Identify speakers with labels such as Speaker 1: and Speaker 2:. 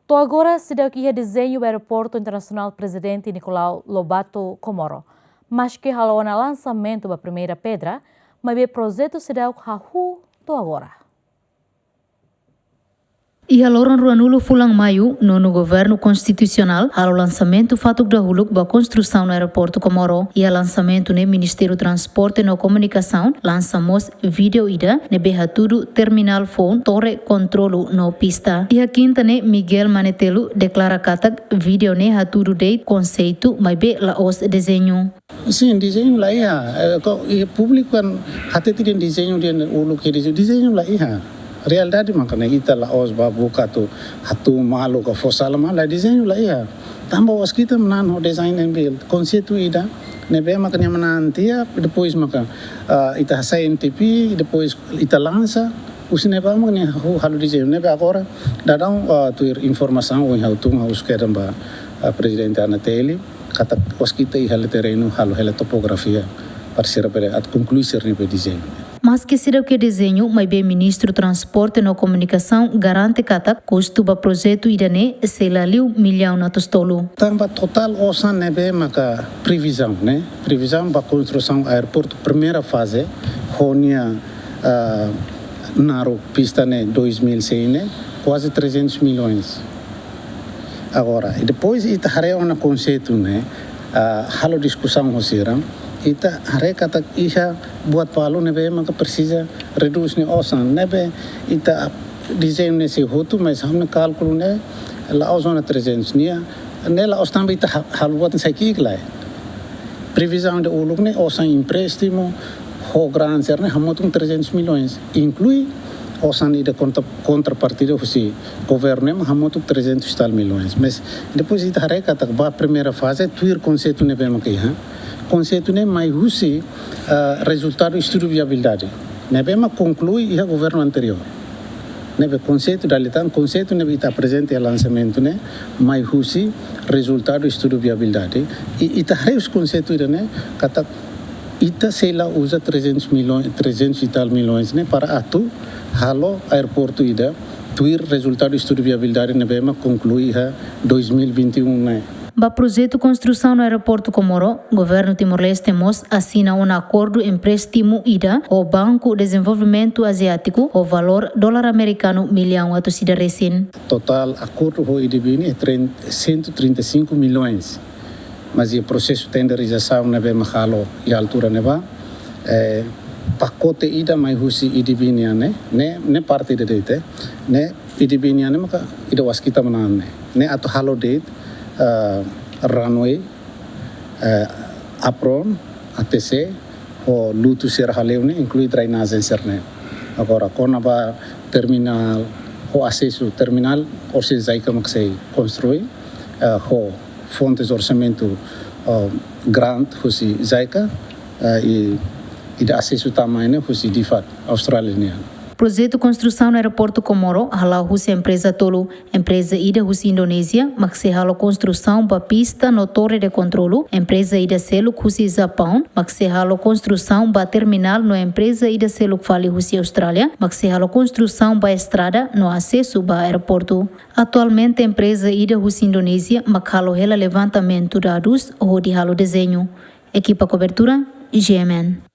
Speaker 1: Tô agora se deu que desenho o aeroporto internacional Presidente Nicolau Lobato Comoro, mas que halou na lançamento da primeira pedra, mas o projeto se deu hahu tô agora.
Speaker 2: E a Loran Ruanulo Fulang Maio, no governo constitucional, ao lançamento fatuk da huluk ba construção no aeroporto Comoro e a lançamento no Ministério do Transporte e Comunicação, lançamos vídeo ida ne berratudo terminal phone torre controlo no pista. E a quinta ne Miguel Manetelo declara katak vídeo ne hatudo de conceito mas be la os desenho.
Speaker 3: Sim, desenho lá ia. O público kan hati tidak desenho dia uluk desenho lá ia. Realidade makanya kita la os buka tu hatu malu ka fosal mala desenho la ia tambah os kita menan design and build konseptu ida nebe makanya menantia depois maka ita SNTP depois ita lança os neba makanya halu desenho nebe agora dadang tu informação o hautung haus keramba presidente Anateli kata os kita ihale terreno halu hele topografia para ser at concluir nebe desenho.
Speaker 2: Mas que será que desenho, mas bem ministro do Transporte e Comunicação garante que o custo do projeto irane se laliu milhão na tostolo.
Speaker 3: Tamba total osan nebe maka previsão, né? Previsão para construção do aeroporto primeira fase, honia naro pista né 2006 né quase 300 milhões. Agora, e depois ita hareu na conceito né, halo discussão hosiram. Ita hari kata iha buat palu nebe maka precisa reduz ne osan nebe ita desenho nesse roto mas hamne cálculo ne la ozona 300 nia ne la ostan ita hal buat sai lai previsão de uluk ne osan empréstimo ho gran ser ne hamotung 300 milhões inclui osan ida contrapartida husi governo hamotung 300 tal milhões mas depois ita hari kata ba primeira fase tuir conceito nebe maka iha conceito nem mais usi resultado do estudo de viabilidade. Nebe ma conclui o governo anterior. Nebe conceito da litan conceito nebe está presente ao lançamento né mais usi resultado do estudo de viabilidade e ita reus conceito ida né kata ita sei lá usa 300 e tal milhões né para atu halo aeroporto ida tuir resultado do estudo de viabilidade nebe ma conclui 2021 né.
Speaker 2: Ba projeto construção no aeroporto Comoro, governo Timor-Leste assina acordo empréstimo IDA ao Banco de Desenvolvimento Asiático o valor dólar americano milhão a torcida recém.
Speaker 3: Total acordo com o IDB é 135 milhões, mas o processo de tenderização não é mahalo e a altura não é pacote IDA mais o IDB né parte de dete né IDB né maka ida waskita manan né atau halo date runway, apron, ATC, o luto ser haleu inclui drainagem serne. Agora, quando a terminal, o acesso terminal, ou seja, aí como que se construi, o fontes de orçamento grande, o se zaica e acesso tamanho, o se de fato australiano.
Speaker 2: Projeto construção no aeroporto Comoro, halau husi empresa tolo, empresa ida husi Indonésia, maxi halo construção ba pista no torre de controlo, empresa ida seluk husi Japão, maxi halo construção ba terminal no empresa ida seluk fali husi Austrália, maxi halo construção ba estrada no acesso ba aeroporto. Atualmente empresa ida husi Indonésia, makhalo hela levantamento dados ou de halo desenho. Equipa cobertura, GMN.